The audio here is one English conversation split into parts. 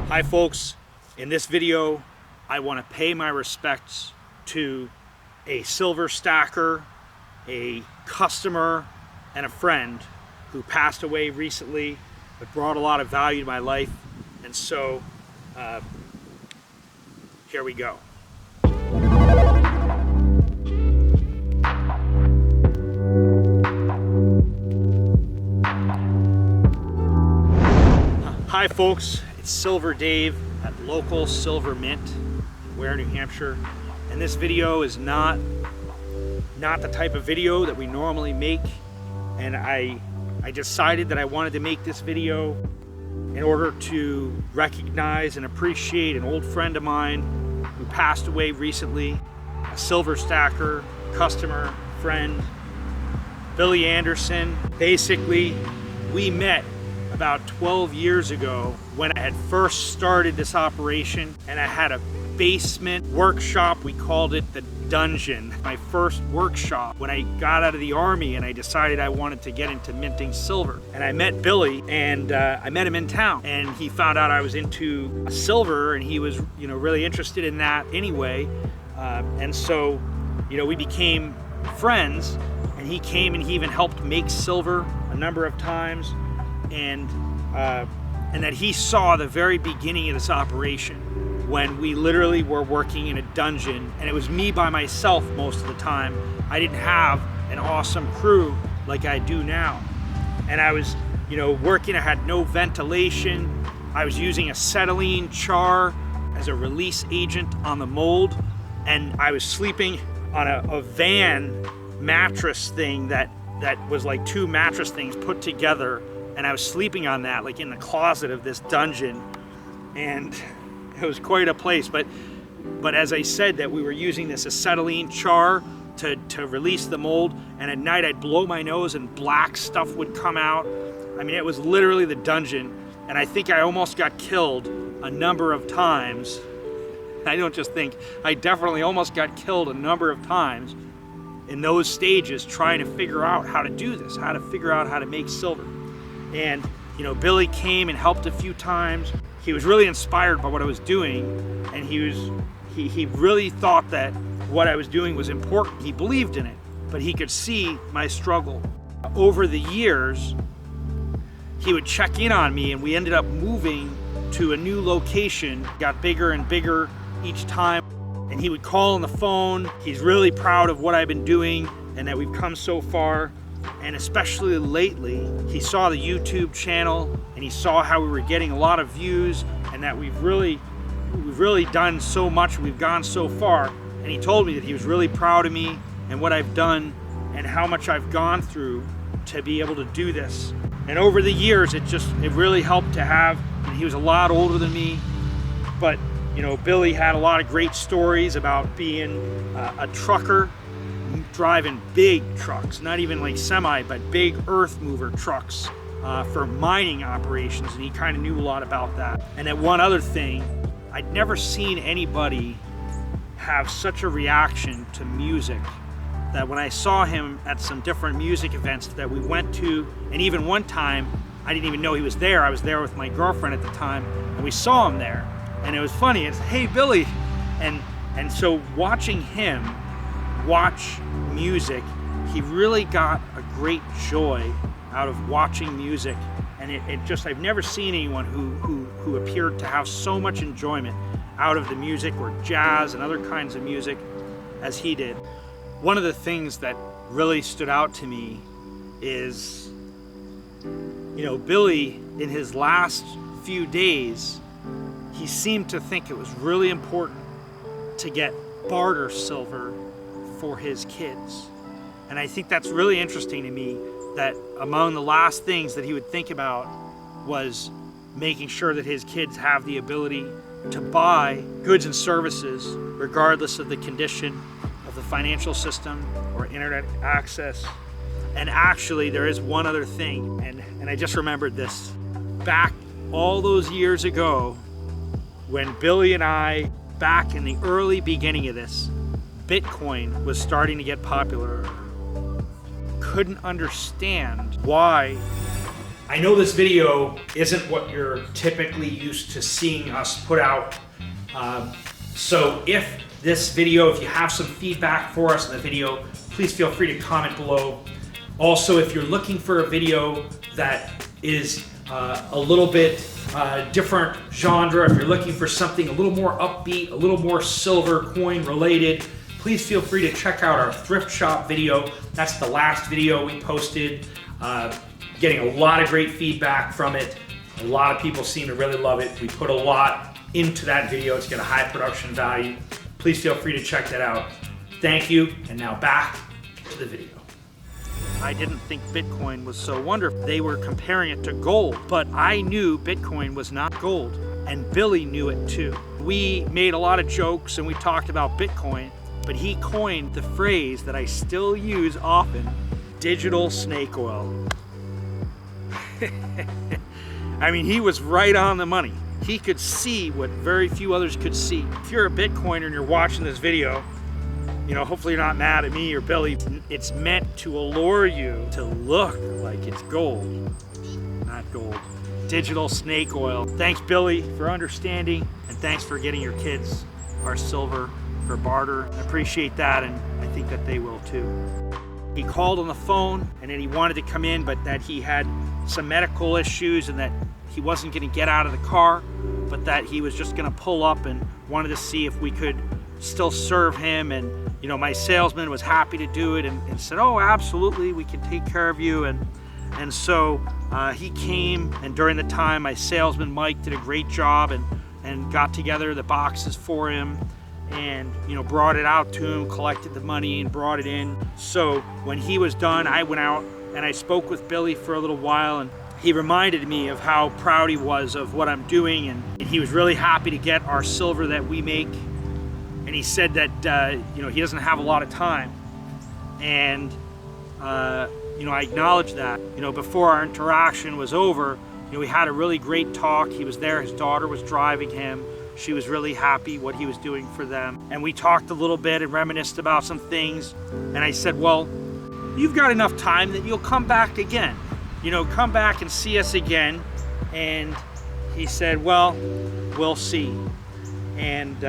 Hi folks, in this video I want to pay my respects to a silver stacker, a customer, and a friend who passed away recently but brought a lot of value to my life. And so here we go. Hi folks, it's Silver Dave at local Silver Mint in Ware, New Hampshire. And this video is not the type of video that we normally make. And I decided that I wanted to make this video in order to recognize and appreciate an old friend of mine who passed away recently, a silver stacker, customer, friend, Billy Anderson. Basically, we met about 12 years ago when I had first started this operation, and I had a basement workshop. We called it the Dungeon. My first workshop when I got out of the Army and I decided I wanted to get into minting silver. And I met Billy, and I met him in town, and he found out I was into silver, and he was really interested in that anyway. And so we became friends, and he came and he even helped make silver a number of times. And that he saw the very beginning of this operation when we literally were working in a dungeon, and it was me by myself most of the time. I didn't have an awesome crew like I do now. And I was, working, I had no ventilation. I was using acetylene char as a release agent on the mold, and I was sleeping on a van mattress thing that was like two mattress things put together. And I was sleeping on that, like in the closet of this dungeon, and it was quite a place. But as I said, that we were using this acetylene char to release the mold, and at night I'd blow my nose and black stuff would come out. I mean, it was literally the dungeon, and I think I almost got killed a number of times. I don't just think, I definitely almost got killed a number of times in those stages trying to figure out how to do this, how to figure out how to make silver. And Billy came and helped a few times. He was really inspired by what I was doing, and he really thought that what I was doing was important. He believed in it, but he could see my struggle. Over the years, he would check in on me, and we ended up moving to a new location. Got bigger and bigger each time, and he would call on the phone. He's really proud of what I've been doing and that we've come so far. And especially lately, he saw the YouTube channel, and he saw how we were getting a lot of views, and that we've really done so much, we've gone so far. And he told me that he was really proud of me and what I've done and how much I've gone through to be able to do this. And over the years, it really helped to have, he was a lot older than me, but Billy had a lot of great stories about being a trucker, driving big trucks, not even like semi, but big earth mover trucks for mining operations, and he kind of knew a lot about that. And then one other thing, I'd never seen anybody have such a reaction to music, that when I saw him at some different music events that we went to, and even one time I didn't even know he was there. I was there with my girlfriend at the time, and we saw him there, and it was funny. It's, hey Billy, and so watching him watch music, he really got a great joy out of watching music. And it just, I've never seen anyone who appeared to have so much enjoyment out of the music, or jazz and other kinds of music, as he did. One of the things that really stood out to me is, Billy, in his last few days, he seemed to think it was really important to get barter silver for his kids. And I think that's really interesting to me, that among the last things that he would think about was making sure that his kids have the ability to buy goods and services regardless of the condition of the financial system or internet access. And actually, there is one other thing, and I just remembered this. Back all those years ago, when Billy and I, back in the early beginning of this, Bitcoin was starting to get popular. Couldn't understand why I know this video isn't what you're typically used to seeing us put out. So if this video, if you have some feedback for us in the video, please feel free to comment below. Also, if you're looking for a video that is a little bit different genre, if you're looking for something a little more upbeat, a little more silver coin related, please feel free to check out our thrift shop video. That's the last video we posted. Getting a lot of great feedback from it. A lot of people seem to really love it. We put a lot into that video. It's got a high production value. Please feel free to check that out. Thank you, and now back to the video. I didn't think Bitcoin was so wonderful. They were comparing it to gold, but I knew Bitcoin was not gold, and Billy knew it too. We made a lot of jokes and we talked about Bitcoin, but he coined the phrase that I still use often, digital snake oil. I mean, he was right on the money. He could see what very few others could see. If you're a Bitcoiner and you're watching this video, you know, hopefully you're not mad at me or Billy. It's meant to allure you to look like it's gold, not gold. Digital snake oil. Thanks, Billy, for understanding, and thanks for getting your kids our silver for barter. I appreciate that, and I think that they will too. He called on the phone and then he wanted to come in, but that he had some medical issues and that he wasn't going to get out of the car, but that he was just going to pull up and wanted to see if we could still serve him. And you know, my salesman was happy to do it and said, oh, absolutely, we can take care of you. And so he came, and during the time, my salesman Mike did a great job and got together the boxes for him, and you know, brought it out to him, collected the money and brought it in. So when he was done, I went out and I spoke with Billy for a little while, and he reminded me of how proud he was of what I'm doing, and he was really happy to get our silver that we make. And he said that you know, he doesn't have a lot of time, and you know, I acknowledged that. You know, before our interaction was over, you know, we had a really great talk. He was there, his daughter was driving him. She was really happy what he was doing for them. And we talked a little bit and reminisced about some things. And I said, well, you've got enough time that you'll come back again. You know, come back and see us again. And he said, well, we'll see. And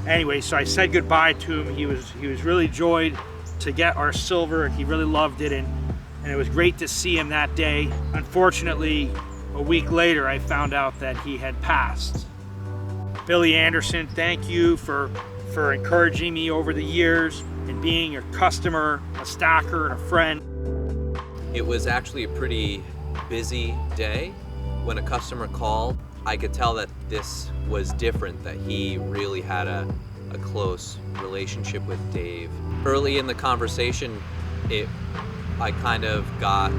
anyway, so I said goodbye to him. He was really joyed to get our silver. He really loved it. And it was great to see him that day. Unfortunately, a week later, I found out that he had passed. Billy Anderson, thank you for encouraging me over the years and being a customer, a stacker, and a friend. It was actually a pretty busy day. When a customer called, I could tell that this was different, that he really had a close relationship with Dave. Early in the conversation, I kind of got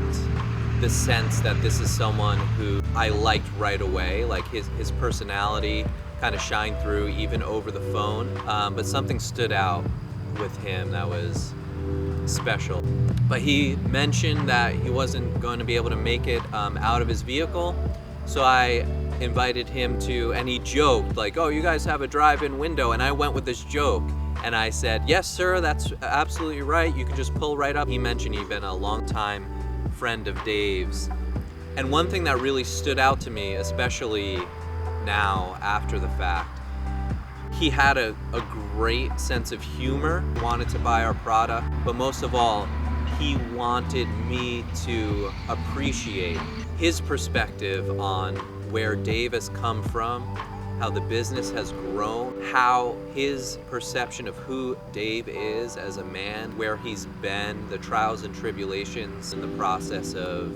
the sense that this is someone who I liked right away, like his personality kind of shined through even over the phone, but something stood out with him that was special. But he mentioned that he wasn't going to be able to make it out of his vehicle, so I invited him to, and he joked like, oh, you guys have a drive-in window, and I went with this joke, and I said, yes sir, that's absolutely right, you can just pull right up. He mentioned he'd been a long-time friend of Dave's, and one thing that really stood out to me, especially now after the fact, he had a great sense of humor, wanted to buy our product, but most of all, he wanted me to appreciate his perspective on where Dave has come from, how the business has grown, how his perception of who Dave is as a man, where he's been, the trials and tribulations in the process of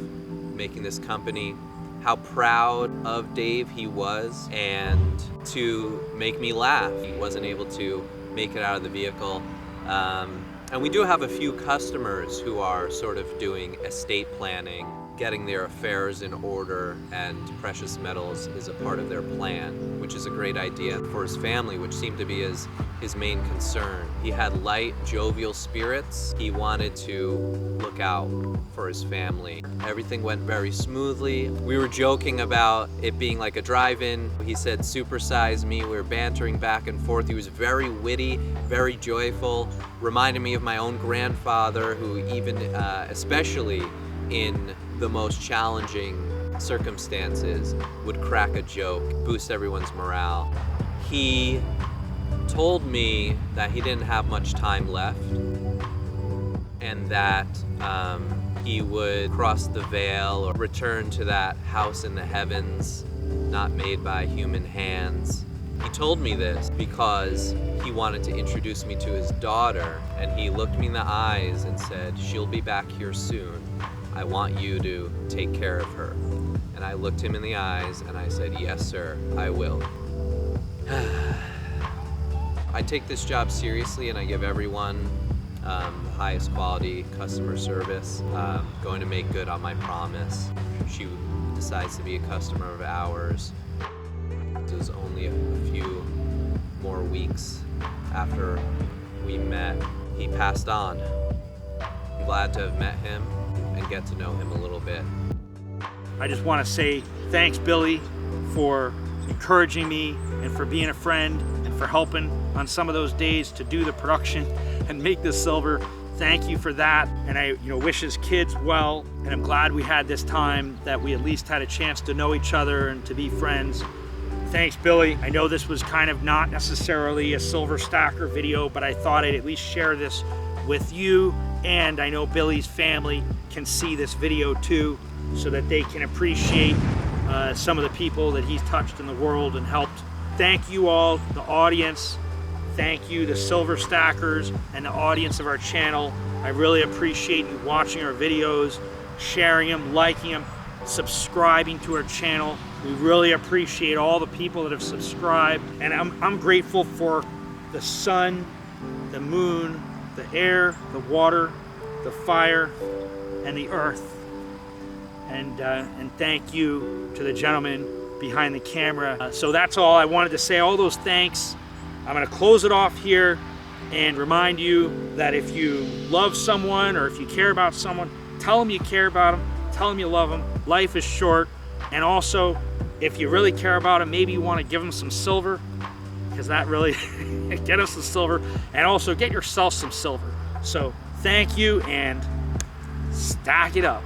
making this company, how proud of Dave he was, and to make me laugh. He wasn't able to make it out of the vehicle. And we do have a few customers who are sort of doing estate planning, getting their affairs in order, and precious metals is a part of their plan, which is a great idea for his family, which seemed to be his main concern. He had light, jovial spirits. He wanted to look out for his family. Everything went very smoothly. We were joking about it being like a drive-in. He said, supersize me. We were bantering back and forth. He was very witty, very joyful, reminded me of my own grandfather, who even, especially in the most challenging circumstances, would crack a joke, boost everyone's morale. He told me that he didn't have much time left and that he would cross the veil or return to that house in the heavens not made by human hands. He told me this because he wanted to introduce me to his daughter, and he looked me in the eyes and said, "She'll be back here soon. I want you to take care of her." And I looked him in the eyes and I said, "Yes, sir, I will." I take this job seriously and I give everyone the highest quality customer service. Going to make good on my promise. She decides to be a customer of ours. It was only a few more weeks after we met. He passed on. I'm glad to have met him and get to know him a little bit. I just want to say thanks, Billy, for encouraging me and for being a friend and for helping on some of those days to do the production and make the silver. Thank you for that. And I wish his kids well, and I'm glad we had this time, that we at least had a chance to know each other and to be friends. Thanks, Billy. I know this was kind of not necessarily a silver stacker video, but I thought I'd at least share this with you, and I know Billy's family can see this video too, so that they can appreciate some of the people that he's touched in the world and helped. Thank you all, the audience. Thank you, the silver stackers and the audience of our channel. I really appreciate you watching our videos, sharing them, liking them, subscribing to our channel. We really appreciate all the people that have subscribed, and I'm grateful for the sun, the moon, the air, the water, the fire, and the earth. And thank you to the gentleman behind the camera. So that's all I wanted to say, all those thanks. I'm gonna close it off here and remind you that if you love someone or if you care about someone, tell them you care about them, tell them you love them. Life is short. And also, if you really care about them, maybe you wanna give them some silver, because that really, get us some silver, and also get yourself some silver. So thank you, and stack it up.